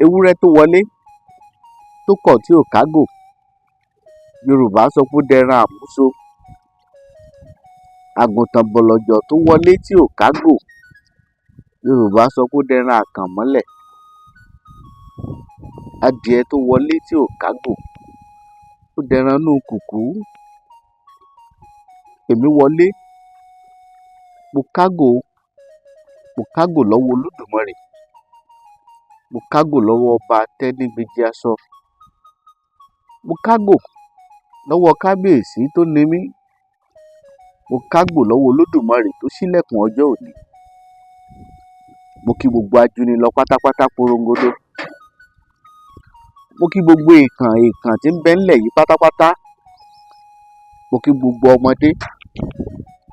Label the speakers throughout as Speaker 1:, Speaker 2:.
Speaker 1: ewúrẹ́ tó wọlé tó kọ̀ tí ò kágò, Yorùbá sọ pé ó dẹran àmúso. Àgùntàn bọ̀lọ̀jọ̀ tó wọlé tí ò kágò, Yorùbá sọ pé ó dẹran àkànmọ́lẹ̀. Adìẹ tó wọlé tí ò kágò, ó dẹran inú kùkú. Èmi wọlé, mo kágò lọ́wọ́ Olódùmarè, mo kágò lọ́wọ́ ọba tẹ́nígbèjì aṣọ, mo kágò lọ́wọ́ kábíyèsí tó ní mí, mo kágò lọ́wọ́ Olódùmarè tó ṣílẹ̀kùn ọjọ́ òní. Mo kí gbogbo ajúnilọ pátápátá porongodo. Mo kí gbogbo èèkàn tí ń bẹ ńlẹ̀ yìí pátápátá. Mo kí gbogbo ọmọdé,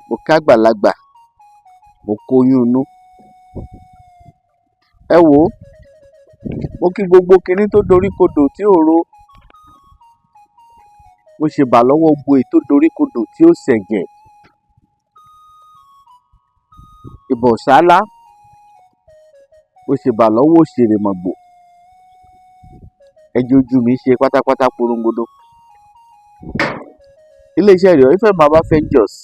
Speaker 1: mo kí àgbàlagbà, mo kóyún inú. Ẹ wò ó, mo kí gbogbo kinní tó doríkodò tí ò ro. Mo ṣèbà lọ́wọ́ gbogbo èyí tó doríkodò tí ó ṣẹ̀jẹ̀. Ìbọ̀sálá, mo ṣèbà lọ́wọ́ òṣèrèmọ̀gbò. Ẹjẹ́ ojú mi ṣe pátápátá porongodo. Iléeṣẹ́ Yoruba FM Ventures,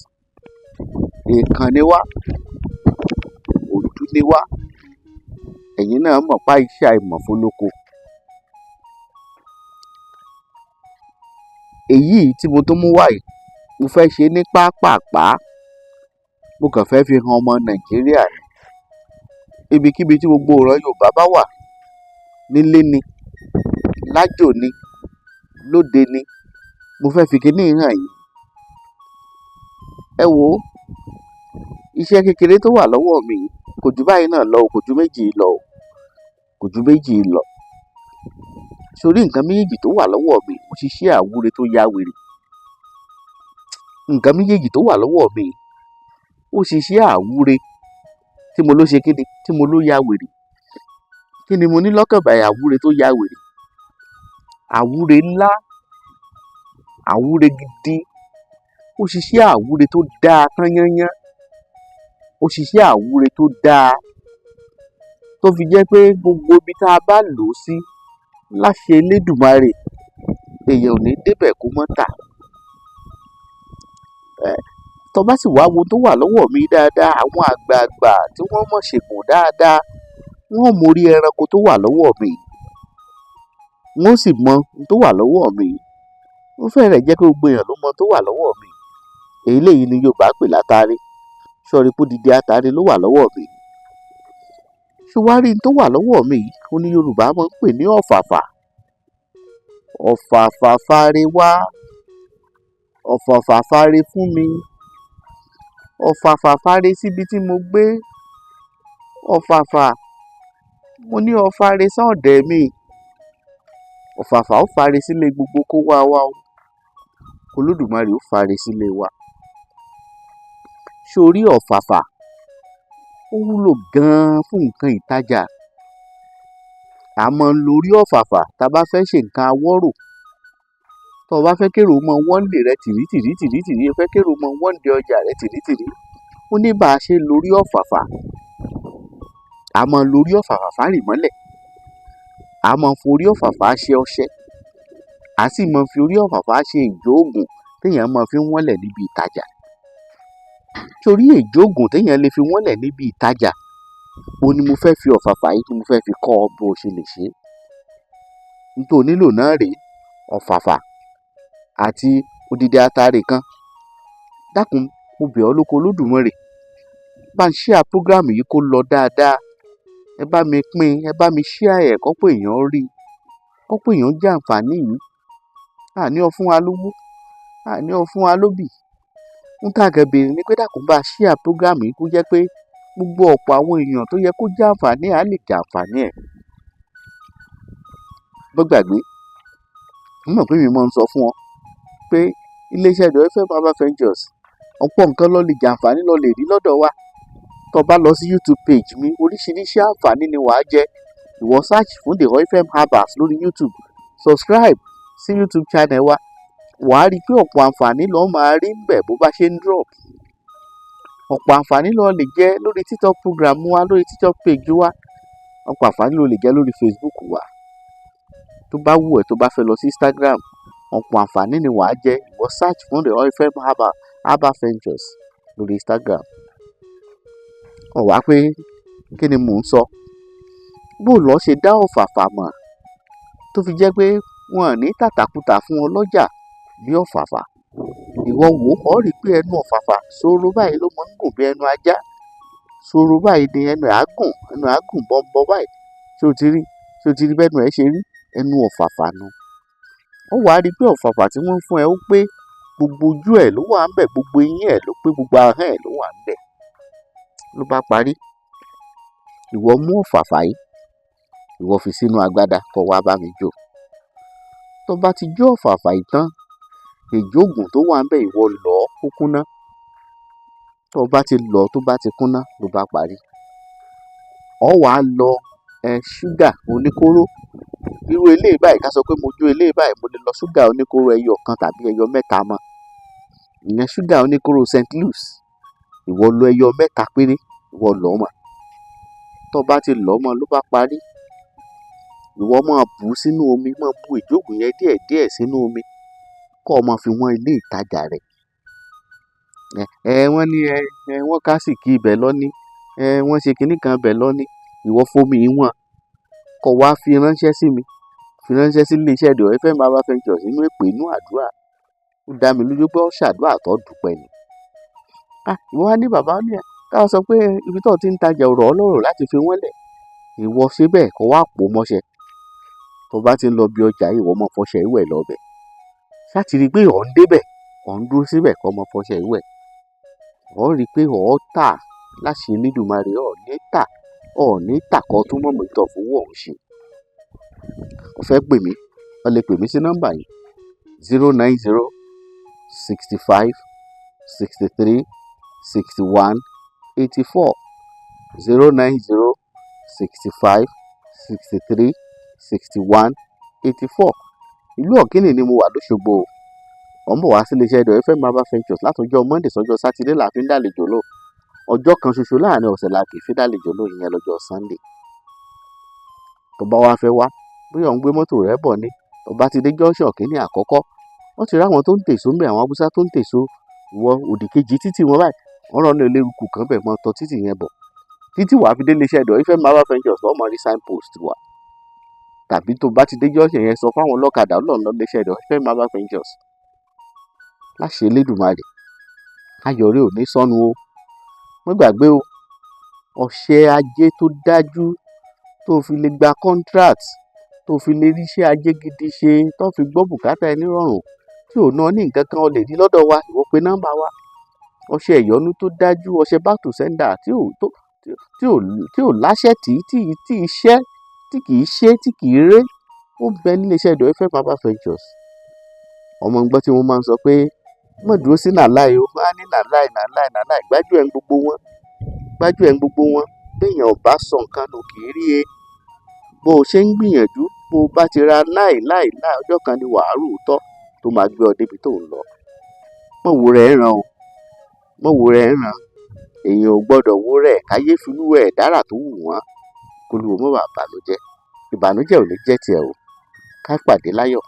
Speaker 1: èèkàn ni wá, òdú ni wá. Ẹ̀yin náà mọ̀ pa iṣẹ́ àìmọ̀ fólóko. Èyí tí mo tún mú wá yìí, mo fẹ́ ṣe ní pápápá. Mo kàn fẹ́ fi hàn ọmọ Nàìjíríà ni. Ibikíbi tí gbogbo ìran Yorùbá bá wà, nílé ni, lájò ni, lóde ni, mo fẹ́ fi kíní hàn yín. Ẹ wò ó, iṣẹ́ kékeré tó wà lọ́wọ́ mi kò ju báyìí náà lọ, kò ju méjì lọ. Sórí nǹkan méjèèjì tó wà lọ́wọ́ mi, mo ṣiṣẹ́ àwúre tó ya wèrè. Nǹkan méjèèjì tó wà lọ́wọ́ mi, ó ṣiṣẹ́ àwúre tí mo ló ṣe kíni, tí mo ló ya wèrè. Kí ni mo ní lọ́kàn báyìí? Àwúre tó ya wèrè. Àwúre ńlá, àwúre gidi. Ó ṣiṣẹ́ àwúre tó dáa tán yányán. Ó ṣiṣẹ́ àwúre tó dáa tó fi jẹ́ pé gbogbo ibi tá a bá lò ó sí, láṣẹ Elédùmarè, èèyàn ò ní débẹ̀ kó mọ́ tà. Tó bá sì wá wo tó wà lọ́wọ́ mi dáadáa, àwọn àgbààgbà tí wọ́n mọ̀ ṣègùn dáadáa, wọ́n mọ orí ẹranko tó wà lọ́wọ́ mi, wọ́n sì mọ tó wà lọ́wọ́ mi. Ó fẹ́rẹ̀ jẹ́ pé gbogbo èèyàn ló mọ tó wà lọ́wọ́ mi. Eléyìí ni Yorùbá pè látàrí. Sọ̀rí pé odidi àtàrí ló wà lọ́wọ́ mi. Ṣùwárí tó wà lọ́wọ́ mi, ó ní Yorùbá máa ń pè ní ọ̀fàfà. Ọ̀fàfà fáre wá, ọ̀fàfà fáre fún mi, ọ̀fàfà fáre síbi tí mo gbé. Ọ̀fàfà, mo ní ọ̀fàre sọ́ọ̀dẹ̀ mi. Ọ̀fàfà ó fáre sílé gbogbo kó wá wá o. Olódùmarè ó fáre sílé wa. Sórí ọ̀fàfà, ó wúlò gan-an fún nǹkan ìtajà. A máa ń lo orí ọ̀fàfà tá a bá fẹ́ ṣe nǹkan awọ́rò. Tó o bá fẹ́ kérò mọ wọ́ndè rẹ tìrítìrí, o fẹ́ kérò mọ wọ́ndè ọjà rẹ tìrítìrí, ó ní bá a ṣe lórí ọ̀fàfà. A máa ń lo orí ọ̀fàfà fárì mọ́lẹ̀. A máa ń forí ọ̀fàfà ṣe ọṣẹ. A sì máa ń fi orí ọ̀fàfà ṣe ìjọ òògùn téèyàn máa fi wọ́nlẹ̀ níbi ìtajà. Torí ìjọ òògùn téèyàn lè fi wọ́nlẹ̀ níbi ìtajà, ó ní mo fẹ́ fi ọ̀fàfà yìí tí mo fẹ́ fi kọ́ ọ bó ṣe lè ṣe. Nítorí nílò náà rèé, ọ̀fàfà àti odidi atare kan. Dákun, mo bẹ̀ ọ́ lóko Olódùmarè, bá ń share program yìí kó lọ dáadáa. Ẹ bá mi pín, ẹ bá mi share ẹ̀ kọ́pọ̀ èèyàn rí, kọ́pọ̀ èèyàn jẹ àǹfààní yìí. Àní ọ fún wa lówó, àní ọ fún wa lóbì. Ń tàgẹ̀bẹ̀rẹ̀ ni pé dákun bá share program yìí kó jẹ́ pé gbogbo ọ̀pọ̀ àwọn èèyàn tó yẹ kó jẹ àǹfààní á lè jẹ àǹfààní ẹ̀. Bó gbàgbé, mo mọ̀ pé mi máa ń sọ fún ọ pé iléeṣẹ́ Yoruba FM Ventures, ọ̀pọ̀ nǹkan ló lè jẹ àǹfààní ló lè rí lọ́dọ̀ wa. Tó bá lọ sí YouTube page mi, oríṣiríṣi àǹfààní ni wàá jẹ. Ìwọ search fún the Yoruba FM Herbals lórí YouTube, subscribe sí YouTube channel wa. Wàá rí pé ọ̀pọ̀ àǹfààní ló máa rí ńbẹ̀ bó bá ṣe ń drop. Ọ̀pọ̀ àǹfààní ló lè jẹ lórí TikTok program wa, lórí TikTok page wa. Ọ̀pọ̀ àǹfààní ló lè jẹ lórí Facebook wa. tó bá wù ẹ́ tó bá fẹ́ lọ sí Instagram, ọ̀pọ̀ àǹfààní ni wàá jẹ. Ìwọ search fún the ISHÉ Herbal Ventures lórí Instagram. Ó wá pé kí ni mò ń sọ? Bó lọ ṣe dá ọ̀fàfà mọ̀ tó fi jẹ́ pé wọn ò ní tàtàkùtà fún ọlọ́jà bí ọ̀fàfà. Ìwọ wò ó rí pé ẹnu ọ̀fàfà ṣòro báyìí ló máa ń gùn bí ẹnu ajá. Ṣòro báyìí ni ẹnu àágùn bọ́ńbọ́ báyìí. Ṣé o ti rí bẹ́nu ẹ̀ ṣe rí? Ẹnu ọ̀fàfà nu. Ó wá rí pé ọ̀fàfà tí wọ́n fún ẹ ó pé gbogbo ojú ẹ̀ ló wà ń bẹ̀, gbogbo eyín ẹ̀ ló pé, gbogbo ahọ́n ẹ̀ ló wà ń bẹ̀. Ló bá parí. Ìwọ mú ọ̀fàfà yìí, ìwọ fi sínú agbádá kó wá bá mi jó. Tó bá ti jó ọ̀fàfà yìí tán, èjò ògùn tó wà ń bẹ̀ ìwọ lọ̀ ọ́ kó kúnná. Tó bá ti lọ̀ tó bá ti kúnná ló bá parí. Ó wá lọ ṣúgà oníkóró. Irú eléyìí báyìí ká sọ pé mo jó eléyìí báyìí, mo lè lọ ṣúgà oníkóró ẹyọ kan tàbí ẹyọ mẹ́ta mọ́. Ìyẹn ṣúgà oníkóró St. Louis. Ìwọ lọ ẹyọ mẹ́ta péré, ìwọ lọ̀ ọ́ mọ́. Tó bá ti lọ̀ ọ́ mọ́ ló bá parí. Ìwọ máa bù sínú omi, máa bu ìjókòó yẹn díẹ̀díẹ̀ sínú omi kó o máa fi wọ́n ilé ìtajà rẹ̀. Wọ́n ní wọ́n kásìkì ibẹ̀ lọ́ní, wọ́n ṣe kinní kan ibẹ̀ lọ́ní. Ìwọ fomi ìwọ̀n kó wá fi ránṣẹ́ sí mi, fi ránṣẹ́ sí ilé-iṣẹ́ the ISHÉ Herbal Ventures nínú èpè inú àdúrà. Ó dá mi lójú pé ó ṣàdúrà tó dúpẹ́ ni. Ìwọ wá ní bàbá ní ká sọ pé ibi tó ti ń tajà ọ̀rọ̀ ọlọ́rọ̀ láti fi wọ́n lẹ̀. Ìwọ ṣe bẹ́ẹ̀ kó wá pò mọ́ṣẹ́. Tó bá ti ń lọ bí ọjà ìwọ mọ fọṣẹ ìwẹ̀ lọ bẹ̀. Ṣá ti rí pé ọ̀ ń débẹ̀, ọ̀ ń dúró síbẹ̀ kó mọ fọṣẹ ìwẹ̀. Ó rí pé ọ̀ tà láṣẹ Elédùmarè, ọ̀ ní tà kó tún mọ̀ mọ́tò fowó ọ̀hún ṣe. Ó fẹ́ pè mí, ó lè pè mí sí nọ́mbà yìí 090 65 63 61 84 090 65 63 61 84. Ìlú Ọ̀kínì ni mo wà lóṣogbo. Ó ń bọ̀ wá sí ilé-iṣẹ́ the ISHÉ Herbal Ventures látọjọ́ Monday sọ́jọ́ Sátidé la fi ń dálejò lò. Ọjọ́ kan ṣoṣo láàrin ọ̀sẹ̀ la kì í fi dálejò lò, ìyẹn lọ́jọ́ Sunday. Tó bá wá fẹ́ wá, bóyá ò ń gbé mọ́tò rẹ̀ bọ̀ ni, tó bá ti dé junction Ọ̀kínì àkọ́kọ́, wọ́n ti rí àwọn tó ń tèso ń bẹ̀, àwọn Haúsá tó ń tèso wọ òdì kejì títì wọn báyìí. Wọ́n rán eléruku kan bẹ̀ mọ́ tọ títì yẹn bọ̀. Títí wàá fi dé ilé-iṣẹ́ the ISHÉ Herbal Ventures lọ́mọ rí signpost wa. Tàbí tó bá ti dé junction yẹn sọ fáwọn ọlọ́kadà Ọlọ́run lọ ilé-iṣẹ́ the ISHÉ Herbal Ventures. Láṣẹ Elédùmarè, ayọ̀rẹ́ ò ní sọnù o. Má gbàgbé o, ọṣẹ ajé tó dájú tó fi lè gba contract, tó fi lè ríṣẹ́ ajé gidi ṣe, tó fi gbọ́ bùkátà ẹni rọrùn, tí ò ná ní nǹkan kan o lè rí lọ́dọ̀ wa. Ìwọ pe nọ́mbà wa. Ọṣẹ ìyọnu tó dájú, ọṣẹ back to sender tí ò láṣẹ tí iṣẹ́ tí kì í ṣe tí kì í ré, ó bẹ nílé iṣẹ́ the ISHÉ Herbal Ventures. Ọmọ ń gbọ́ tí wọ́n máa ń sọ pé mọ̀ dúró sí nàláì o, wọ́n á ní nàláì gbájú ẹ̀ ń gbogbo wọn. Béèyàn ò bá sọ nǹkan nù kì í rí e. Bó o ṣe ń gbìyànjú, bó o bá ti ra láì ọjọ́ kan ni wàá rò ó tọ́ tó máa gbé ọ débi tó ń lọ. Mọ̀ wo rẹ̀ ràn o, èèyàn ò gbọ́dọ̀ wo rẹ̀ káyé finú ẹ̀ dára tó wù wọ́n kó lu mọ́ bàbá bànújẹ́. Ìbànújẹ́ ò ní jẹ́ tiẹ̀ o. Ká pàdé láyọ̀.